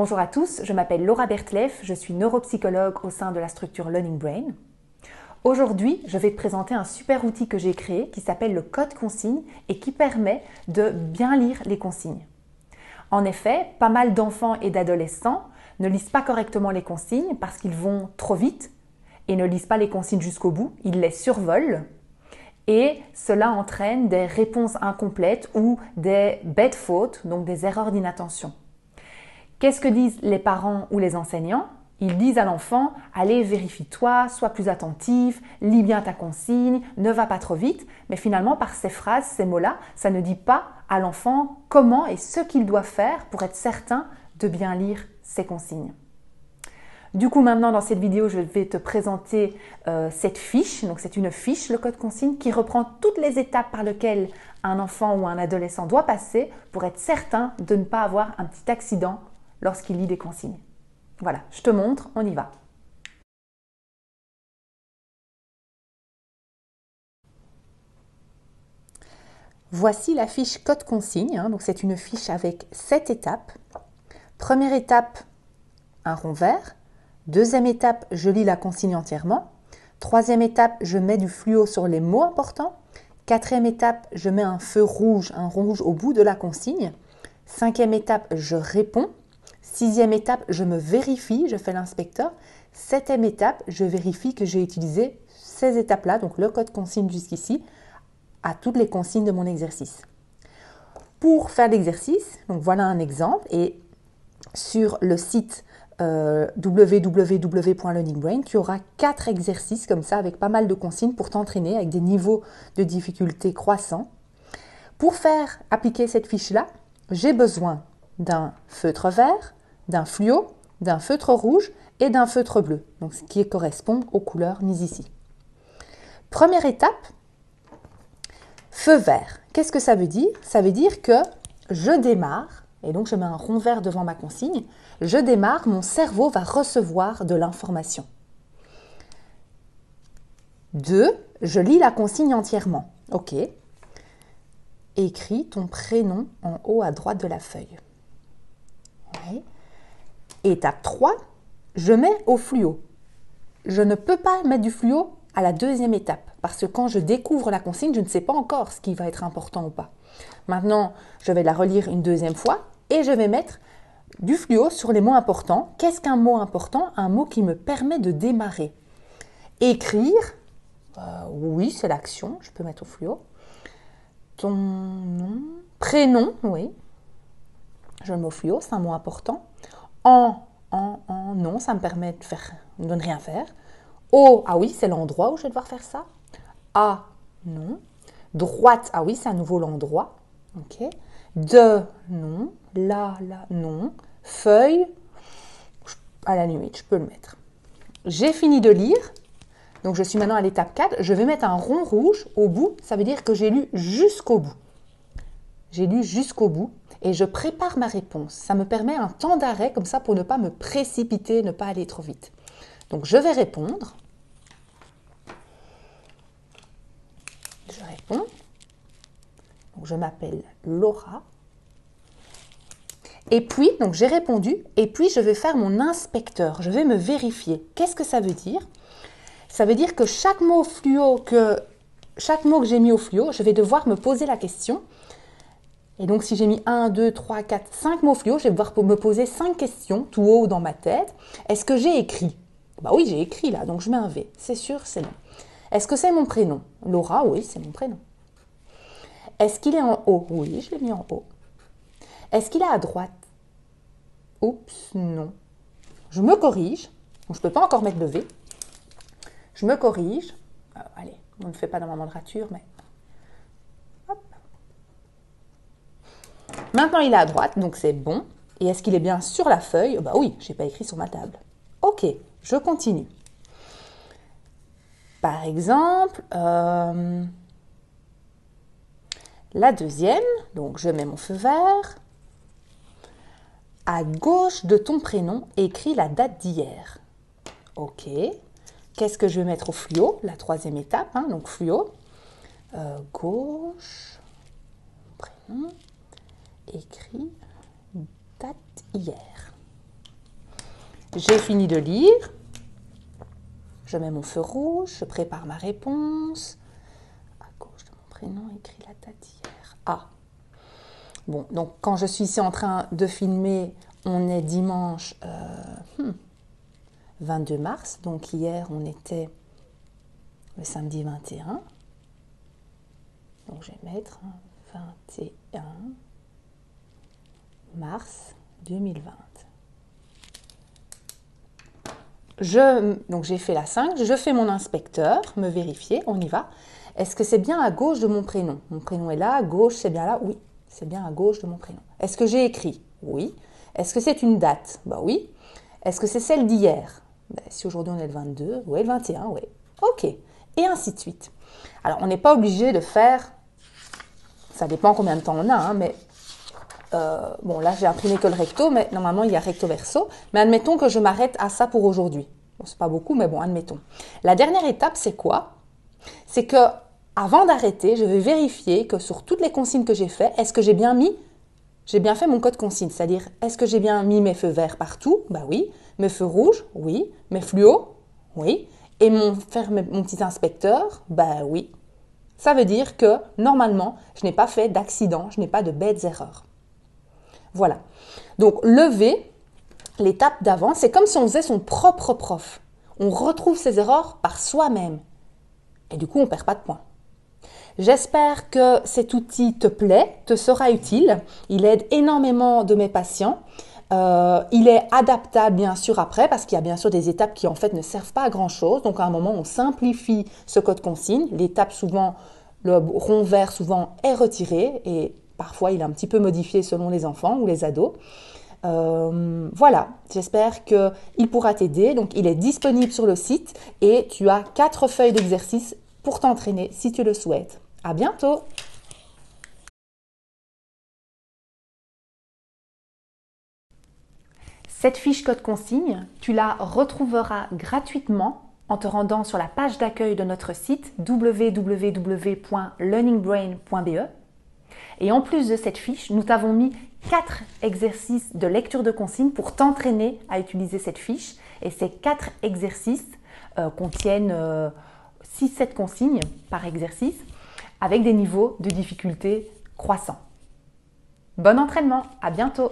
Bonjour à tous, je m'appelle Laura Bertleff, je suis neuropsychologue au sein de la structure Learning Brain. Aujourd'hui, je vais te présenter un super outil que j'ai créé qui s'appelle le code consigne et qui permet de bien lire les consignes. En effet, pas mal d'enfants et d'adolescents ne lisent pas correctement les consignes parce qu'ils vont trop vite et ne lisent pas les consignes jusqu'au bout, ils les survolent et cela entraîne des réponses incomplètes ou des bêtes fautes, donc des erreurs d'inattention. Qu'est-ce que disent les parents ou les enseignants? Ils disent à l'enfant « Allez, vérifie-toi, sois plus attentif, lis bien ta consigne, ne va pas trop vite ». Mais finalement, par ces phrases, ces mots-là, ça ne dit pas à l'enfant comment et ce qu'il doit faire pour être certain de bien lire ses consignes. Du coup, maintenant, dans cette vidéo, je vais te présenter cette fiche. Donc, c'est une fiche, le code consigne, qui reprend toutes les étapes par lesquelles un enfant ou un adolescent doit passer pour être certain de ne pas avoir un petit accident lorsqu'il lit des consignes. Voilà, je te montre, on y va. Voici la fiche code consigne, donc c'est une fiche avec 7 étapes. Première étape, un rond vert. Deuxième étape, je lis la consigne entièrement. Troisième étape, je mets du fluo sur les mots importants. Quatrième étape, je mets un feu rouge, un rond rouge au bout de la consigne. Cinquième étape, je réponds. Sixième étape, je me vérifie, je fais l'inspecteur. Septième étape, je vérifie que j'ai utilisé ces étapes-là, donc le code consigne jusqu'ici, à toutes les consignes de mon exercice. Pour faire l'exercice, donc voilà un exemple, et sur le site www.learningbrain, tu auras 4 exercices comme ça avec pas mal de consignes pour t'entraîner avec des niveaux de difficulté croissants. Pour faire appliquer cette fiche-là, j'ai besoin d'un feutre vert, d'un fluo, d'un feutre rouge et d'un feutre bleu, donc ce qui correspond aux couleurs mises ici. Première étape, feu vert. Qu'est-ce que ça veut dire? Ça veut dire que je démarre, et donc je mets un rond vert devant ma consigne, je démarre, mon cerveau va recevoir de l'information. 2, je lis la consigne entièrement. Ok. Écris ton prénom en haut à droite de la feuille. Ouais. Étape 3, je mets au fluo. Je ne peux pas mettre du fluo à la deuxième étape parce que quand je découvre la consigne, je ne sais pas encore ce qui va être important ou pas. Maintenant, je vais la relire une deuxième fois et je vais mettre du fluo sur les mots importants. Qu'est-ce qu'un mot important? Un mot qui me permet de démarrer. Écrire, oui, c'est l'action, je peux mettre au fluo. Ton nom, prénom, oui, je le mets au fluo, c'est un mot important. Non, ça me permet de ne rien faire. O, ah oui, c'est l'endroit où je vais devoir faire ça. A, non. Droite, ah oui, c'est à nouveau l'endroit. Ok. De, non. Là, non. Feuille, à la limite, je peux le mettre. J'ai fini de lire. Donc, je suis maintenant à l'étape 4. Je vais mettre un rond rouge au bout. Ça veut dire que j'ai lu jusqu'au bout. J'ai lu jusqu'au bout et je prépare ma réponse. Ça me permet un temps d'arrêt comme ça pour ne pas me précipiter, ne pas aller trop vite. Donc, je vais répondre. Je réponds. Donc, je m'appelle Laura. Et puis, donc j'ai répondu. Et puis, je vais faire mon inspecteur. Je vais me vérifier. Qu'est-ce que ça veut dire? Ça veut dire que chaque mot que j'ai mis au fluo, je vais devoir me poser la question. Et donc, si j'ai mis 1, 2, 3, 4, 5 mots fluo, je vais devoir me poser 5 questions tout haut dans ma tête. Est-ce que j'ai écrit? Bah oui, j'ai écrit là, donc je mets un V. C'est sûr, c'est non. Est-ce que c'est mon prénom? Laura, oui, c'est mon prénom. Est-ce qu'il est en haut? Oui, je l'ai mis en haut. Est-ce qu'il est à droite? Oups, non. Je me corrige. Donc, je ne peux pas encore mettre le V. Je me corrige. Allez, on ne fait pas dans ma mandature, mais... Hop. Maintenant, il est à droite, donc c'est bon. Et est-ce qu'il est bien sur la feuille? Bah oui, je n'ai pas écrit sur ma table. Ok, je continue. Par exemple, la deuxième, donc je mets mon feu vert. À gauche de ton prénom, écris la date d'hier. Ok. Qu'est-ce que je vais mettre au fluo? La troisième étape, donc fluo. Gauche, prénom, écrit, date hier. j'ai fini de lire. Je mets mon feu rouge, je prépare ma réponse. À gauche de mon prénom, écrit la date d'hier. Ah. Bon, donc quand je suis ici en train de filmer, on est dimanche 22 mars. Donc hier, on était le samedi 21. Donc je vais mettre 21 mars 2020. Donc j'ai fait la 5, je fais mon inspecteur, me vérifier, on y va. Est-ce que c'est bien à gauche de mon prénom? Mon prénom est là, à gauche, c'est bien là? Oui, c'est bien à gauche de mon prénom. Est-ce que j'ai écrit? Oui. Est-ce que c'est une date? Bah oui. Est-ce que c'est celle d'hier? Ben, si aujourd'hui on est le 22, oui, le 21, oui. Ok. Et ainsi de suite. Alors, on n'est pas obligé de faire, ça dépend combien de temps on a, hein, mais bon, là, j'ai imprimé que le recto, mais normalement, il y a recto verso. Mais admettons que je m'arrête à ça pour aujourd'hui. Bon, c'est pas beaucoup, mais bon, admettons. La dernière étape, c'est quoi? C'est que, avant d'arrêter, je vais vérifier que sur toutes les consignes que j'ai faites, est-ce que j'ai bien fait mon code consigne? C'est-à-dire, est-ce que j'ai bien mis mes feux verts partout? Bah oui. Mes feux rouges? Oui. Mes fluos? Oui. Et mon petit inspecteur? Bah oui. Ça veut dire que, normalement, je n'ai pas fait d'accident, je n'ai pas de bêtes erreurs. Voilà. Donc, lever, l'étape d'avant, c'est comme si on faisait son propre prof. On retrouve ses erreurs par soi-même. Et du coup, on ne perd pas de points. J'espère que cet outil te plaît, te sera utile. Il aide énormément de mes patients. Il est adaptable bien sûr après parce qu'il y a bien sûr des étapes qui en fait ne servent pas à grand chose. Donc à un moment on simplifie ce code consigne. L'étape souvent, le rond vert souvent est retiré et parfois il est un petit peu modifié selon les enfants ou les ados. Voilà, j'espère qu'il pourra t'aider. Donc il est disponible sur le site et tu as 4 feuilles d'exercice pour t'entraîner si tu le souhaites. À bientôt! Cette fiche code consigne, tu la retrouveras gratuitement en te rendant sur la page d'accueil de notre site www.learningbrain.be. Et en plus de cette fiche, nous t'avons mis 4 exercices de lecture de consignes pour t'entraîner à utiliser cette fiche. Et ces 4 exercices contiennent 6-7 consignes par exercice avec des niveaux de difficulté croissants. Bon entraînement, à bientôt!